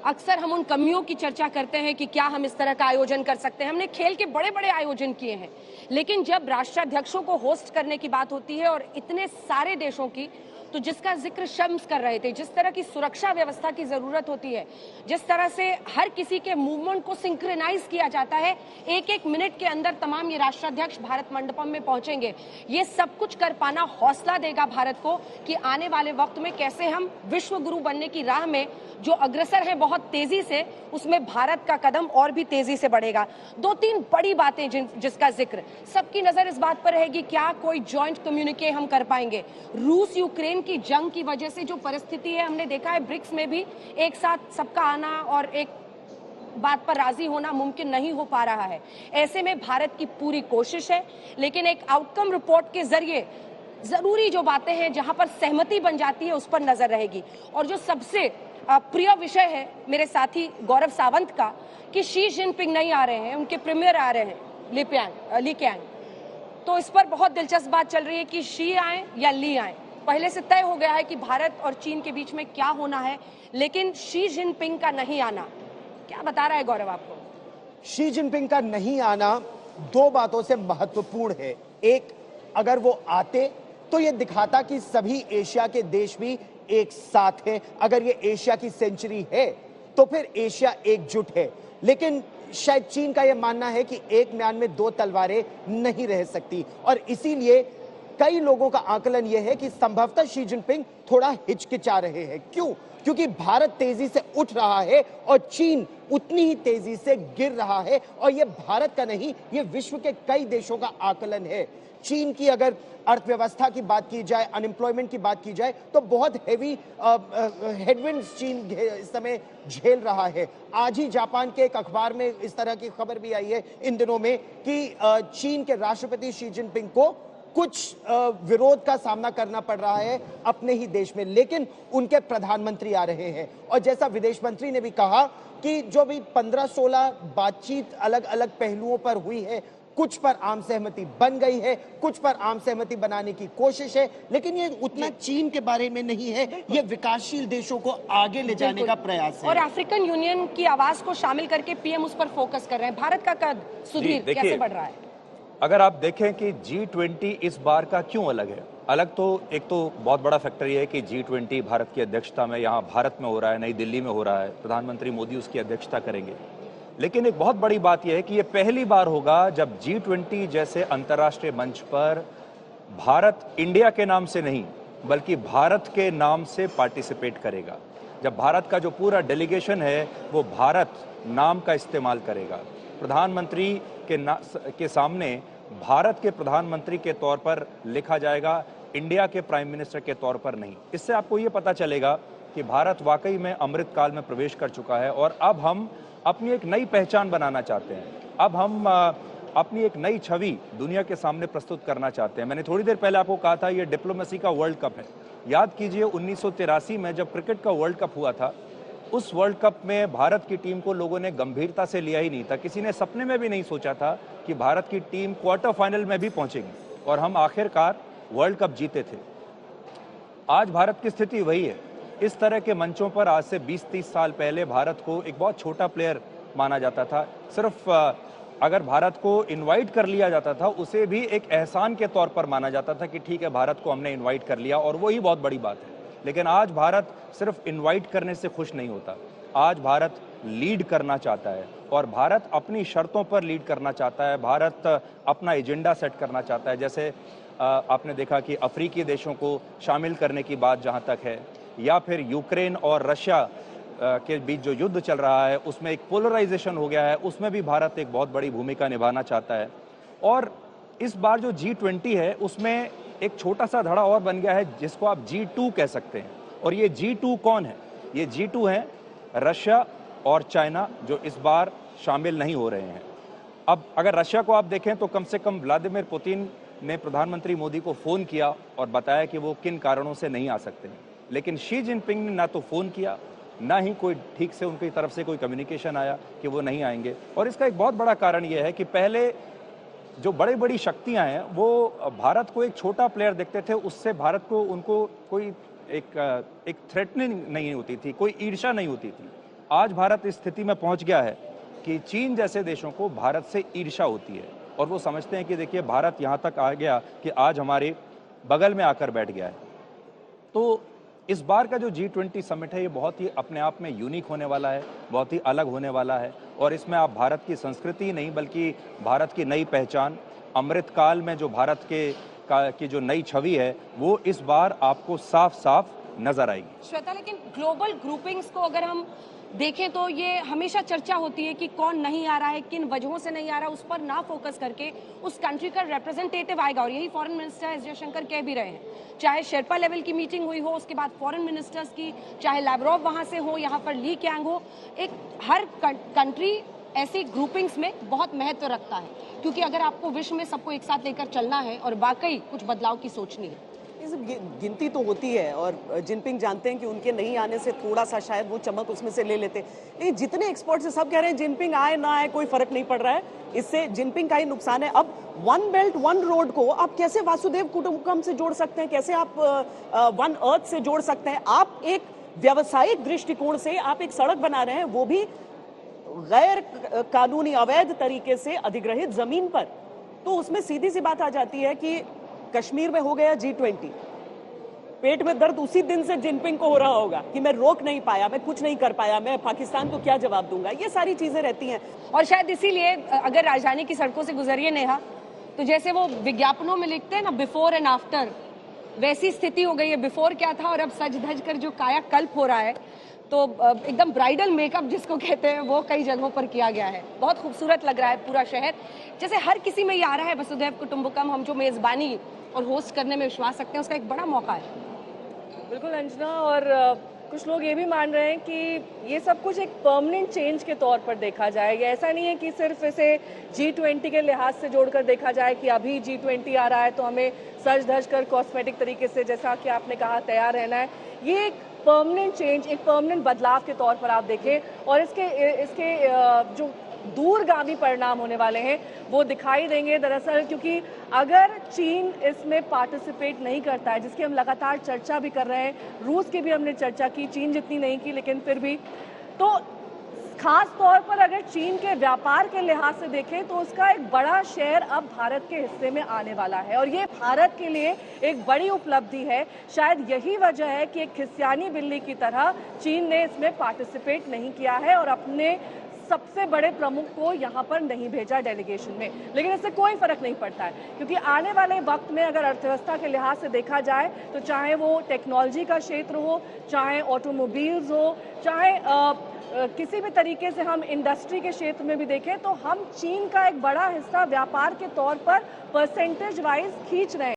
अक्सर हम उन कमियों की चर्चा करते हैं कि क्या हम इस तरह का आयोजन कर सकते हैं। हमने खेल के बड़े बड़े आयोजन किए हैं, लेकिन जब राष्ट्राध्यक्षों को होस्ट करने की बात होती है और इतने सारे देशों की, तो जिसका जिक्र शम्स कर रहे थे, जिस तरह की सुरक्षा व्यवस्था की जरूरत होती है, जिस तरह से हर किसी के मूवमेंट को सिंक्रोनाइज किया जाता है, एक एक मिनट के अंदर तमाम ये राष्ट्राध्यक्ष भारत मंडपम में पहुंचेंगे, ये सब कुछ कर पाना हौसला देगा भारत को कि आने वाले वक्त में कैसे हम विश्व गुरु बनने की राह में जो अग्रसर है बहुत तेजी से, उसमें भारत का कदम और भी तेजी से बढ़ेगा। दो तीन बड़ी बातें जिसका जिक्र, सबकी नजर इस बात पर रहेगी क्या कोई जॉइंट कम्युनिके हम कर पाएंगे। रूस यूक्रेन की जंग की वजह से जो परिस्थिति है, हमने देखा है ब्रिक्स में भी एक साथ सबका आना और एक बात पर राजी होना मुमकिन नहीं हो पा रहा है। ऐसे में भारत की पूरी कोशिश है, लेकिन एक आउटकम रिपोर्ट के जरिए जरूरी जो बातें हैं जहां पर सहमति बन जाती है उस पर नजर रहेगी। और जो सबसे प्रिय विषय है मेरे साथी गौरव सावंत का कि शी जिनपिंग नहीं आ रहे हैं, उनके प्रीमियर आ रहे हैं ली कैंग। तो इस पर बहुत दिलचस्प बात चल रही है कि शी आए या ली आए। पहले से तय हो गया है कि भारत और चीन के बीच में क्या होना है, लेकिन शी जिनपिंग का नहीं आना क्या बता रहा है गौरव आपको? शी जिनपिंग का नहीं आना दो बातों से महत्वपूर्ण है। एक, अगर वो आते तो ये दिखाता कि सभी एशिया के देश भी एक साथ हैं। अगर ये एशिया की सेंचुरी है तो फिर एशिया एकजुट है। लेकिन शायद चीन का यह मानना है कि एक म्यान में दो तलवारें नहीं रह सकती, और इसीलिए कई लोगों का आकलन यह है कि संभवतः शी जिनपिंग थोड़ा हिचकिचा रहे हैं। क्यों? क्योंकि भारत तेजी से उठ रहा है और चीन उतनी ही तेजी से गिर रहा है, और यह भारत का नहीं, यह विश्व के कई देशों का आकलन है। चीन की अगर अर्थव्यवस्था की बात की जाए, अनएम्प्लॉयमेंट की बात की जाए, तो बहुत हेवी हेडविंड्स चीन इस समय झेल रहा है। आज ही जापान के एक अखबार में इस तरह की खबर भी आई है इन दिनों में कि चीन के राष्ट्रपति शी जिनपिंग को कुछ विरोध का सामना करना पड़ रहा है अपने ही देश में, लेकिन उनके प्रधानमंत्री आ रहे हैं। और जैसा विदेश मंत्री ने भी कहा कि जो भी 15-16 बातचीत अलग अलग पहलुओं पर हुई है, कुछ पर आम सहमति बन गई है, कुछ पर आम सहमति बनाने की कोशिश है, लेकिन ये उतना चीन के बारे में नहीं है, ये विकासशील देशों को आगे ले जाने का प्रयास है। और अफ्रीकन यूनियन की आवाज को शामिल करके पीएम उस पर फोकस कर रहे हैं। भारत का कद सुधीर कैसे बढ़ रहा है? अगर आप देखें कि G20 इस बार का क्यों अलग है, अलग तो एक तो बहुत बड़ा फैक्टर ये है कि G20 भारत की अध्यक्षता में यहाँ भारत में हो रहा है, नई दिल्ली में हो रहा है, प्रधानमंत्री मोदी उसकी अध्यक्षता करेंगे। लेकिन एक बहुत बड़ी बात यह है कि ये पहली बार होगा जब G20 जैसे अंतर्राष्ट्रीय मंच पर भारत इंडिया के नाम से नहीं बल्कि भारत के नाम से पार्टिसिपेट करेगा। जब भारत का जो पूरा डेलीगेशन है वो भारत नाम का इस्तेमाल करेगा। प्रधानमंत्री के सामने भारत के प्रधानमंत्री के तौर पर लिखा जाएगा, इंडिया के प्राइम मिनिस्टर के तौर पर नहीं। इससे आपको ये पता चलेगा कि भारत वाकई में अमृत काल में प्रवेश कर चुका है और अब हम अपनी एक नई पहचान बनाना चाहते हैं। अब हम अपनी एक नई छवि दुनिया के सामने प्रस्तुत करना चाहते हैं। मैंने थोड़ी देर पहले आपको कहा था ये डिप्लोमेसी का वर्ल्ड कप है। याद कीजिए 1983 में जब क्रिकेट का वर्ल्ड कप हुआ था, उस वर्ल्ड कप में भारत की टीम को लोगों ने गंभीरता से लिया ही नहीं था। किसी ने सपने में भी नहीं सोचा था कि भारत की टीम क्वार्टर फाइनल में भी पहुंचेगी और हम आखिरकार वर्ल्ड कप जीते थे। आज भारत की स्थिति वही है। इस तरह के मंचों पर आज से 20-30 साल पहले भारत को एक बहुत छोटा प्लेयर माना जाता था। सिर्फ अगर भारत को इनवाइट कर लिया जाता था उसे भी एक एहसान के तौर पर माना जाता था कि ठीक है भारत को हमने इनवाइट कर लिया, और वही बहुत बड़ी बात है। लेकिन आज भारत सिर्फ इनवाइट करने से खुश नहीं होता। आज भारत लीड करना चाहता है और भारत अपनी शर्तों पर लीड करना चाहता है। भारत अपना एजेंडा सेट करना चाहता है। जैसे आपने देखा कि अफ्रीकी देशों को शामिल करने की बात जहां तक है, या फिर यूक्रेन और रशिया के बीच जो युद्ध चल रहा है उसमें एक पोलराइजेशन हो गया है, उसमें भी भारत एक बहुत बड़ी भूमिका निभाना चाहता है। और इस बार जो G20 है उसमें एक छोटा सा धड़ा और बन गया है जिसको आप G2 कह सकते हैं। और ये G2 कौन है? ये G2 है रशिया और चाइना, जो इस बार शामिल नहीं हो रहे हैं। अब अगर रशिया को आप देखें तो कम से कम व्लादिमीर पुतिन ने प्रधानमंत्री मोदी को फ़ोन किया और बताया कि वो किन कारणों से नहीं आ सकते हैं। लेकिन शी जिनपिंग ने ना तो फ़ोन किया, ना ही कोई ठीक से उनकी तरफ से कोई कम्युनिकेशन आया कि वो नहीं आएंगे। और इसका एक बहुत बड़ा कारण ये है कि पहले जो बड़ी बड़ी शक्तियां हैं वो भारत को एक छोटा प्लेयर देखते थे, उससे भारत को उनको कोई एक थ्रेटनिंग नहीं होती थी, कोई ईर्ष्या नहीं होती थी। आज भारत इस स्थिति में पहुंच गया है कि चीन जैसे देशों को भारत से ईर्ष्या होती है और वो समझते हैं कि देखिए भारत यहां तक आ गया कि आज हमारे बगल में आकर बैठ गया है। तो इस बार का जो G20 समिट है ये बहुत ही अपने आप में यूनिक होने वाला है, बहुत ही अलग होने वाला है और इसमें आप भारत की संस्कृति नहीं बल्कि भारत की नई पहचान, अमृतकाल में जो भारत की जो नई छवि है वो इस बार आपको साफ साफ नजर आएगी। श्वेता, लेकिन ग्लोबल ग्रुपिंग्स को अगर हम देखें तो ये हमेशा चर्चा होती है कि कौन नहीं आ रहा है, किन वजहों से नहीं आ रहा, उस पर ना फोकस करके उस कंट्री का रिप्रेजेंटेटिव आएगा। और यही फॉरेन मिनिस्टर एस जयशंकर कह भी रहे हैं। चाहे शेरपा लेवल की मीटिंग हुई हो, उसके बाद फॉरेन मिनिस्टर्स की, चाहे लैवरोव वहां से हो, यहाँ पर ली कैंग हो, एक हर कंट्री ऐसी ग्रुपिंग्स में बहुत महत्व रखता है, क्योंकि अगर आपको विश्व में सबको एक साथ लेकर चलना है और वाकई कुछ बदलाव की सोचनी है। गिनती तो होती है और जिनपिंग जानते हैं कि उनके नहीं आने से थोड़ा सा शायद वो चमक उसमें से ले लेते, लेकिन जितने एक्सपर्ट्स हैं सब कह रहे हैं जिनपिंग आए ना आए कोई फर्क नहीं पड़ रहा है, इससे जिनपिंग का ही नुकसान है। अब वन बेल्ट वन रोड को आप कैसे वासुदेव कुटुंबकम से जोड़ सकते हैं, कैसे आप वन अर्थ से जोड़ सकते हैं? आप एक व्यावसायिक दृष्टिकोण से आप एक सड़क बना रहे हैं, वो भी गैर कानूनी अवैध तरीके से अधिग्रहित जमीन पर, तो उसमें सीधी सी बात आ जाती है कि कश्मीर में हो गया G20, पेट में दर्द उसी दिन से जिनपिंग को हो रहा होगा कि मैं रोक नहीं पाया, मैं कुछ नहीं कर पाया, मैं पाकिस्तान को क्या जवाब दूंगा, ये सारी चीजें रहती हैं। और शायद इसीलिए अगर राजधानी की सड़कों से गुजरिए नेहा, तो जैसे वो विज्ञापनों में लिखते हैं ना बिफोर एंड आफ्टर, वैसी स्थिति हो गई है। बिफोर क्या था और अब सज धज कर जो कायाकल्प हो रहा है, तो एकदम ब्राइडल मेकअप जिसको कहते हैं वो कई जगहों पर किया गया है। बहुत खूबसूरत लग रहा है पूरा शहर, जैसे हर किसी में ये आ रहा है वसुधैव कुटुंबकम। हम जो मेजबानी और होस्ट करने में विश्वास रखते हैं उसका एक बड़ा मौका है। बिल्कुल अंजना, और कुछ लोग ये भी मान रहे हैं कि ये सब कुछ एक परमानेंट चेंज के तौर पर देखा जाए। ये ऐसा नहीं है कि सिर्फ इसे G20 के लिहाज से जोड़कर देखा जाए कि अभी G20 आ रहा है तो हमें सज धज कर कॉस्मेटिक तरीके से, जैसा कि आपने कहा, तैयार रहना है। ये एक परमानेंट चेंज, एक परमानेंट बदलाव के तौर पर आप देखें, और इसके जो दूरगामी परिणाम होने वाले हैं वो दिखाई देंगे दरअसल, क्योंकि अगर चीन इसमें पार्टिसिपेट नहीं करता है, जिसकी हम लगातार चर्चा भी कर रहे हैं, रूस की भी हमने चर्चा की, चीन जितनी नहीं की लेकिन फिर भी, तो खास तौर पर अगर चीन के व्यापार के लिहाज से देखें तो उसका एक बड़ा शेयर अब भारत के हिस्से में आने वाला है, और ये भारत के लिए एक बड़ी उपलब्धि है। शायद यही वजह है कि एक खिसियानी बिल्ली की तरह चीन ने इसमें पार्टिसिपेट नहीं किया है और अपने सबसे बड़े प्रमुख को यहाँ पर नहीं भेजा डेलीगेशन में। लेकिन इससे कोई फर्क नहीं पड़ता है, क्योंकि आने वाले वक्त में अगर अर्थव्यवस्था के लिहाज से देखा जाए तो चाहे वो टेक्नोलॉजी का क्षेत्र हो, चाहे ऑटोमोबाइल्स हो, चाहे किसी भी तरीके से हम इंडस्ट्री के क्षेत्र में भी देखें, तो हम चीन का एक बड़ा हिस्सा व्यापार के तौर पर परसेंटेज वाइज खींच रहे हैं।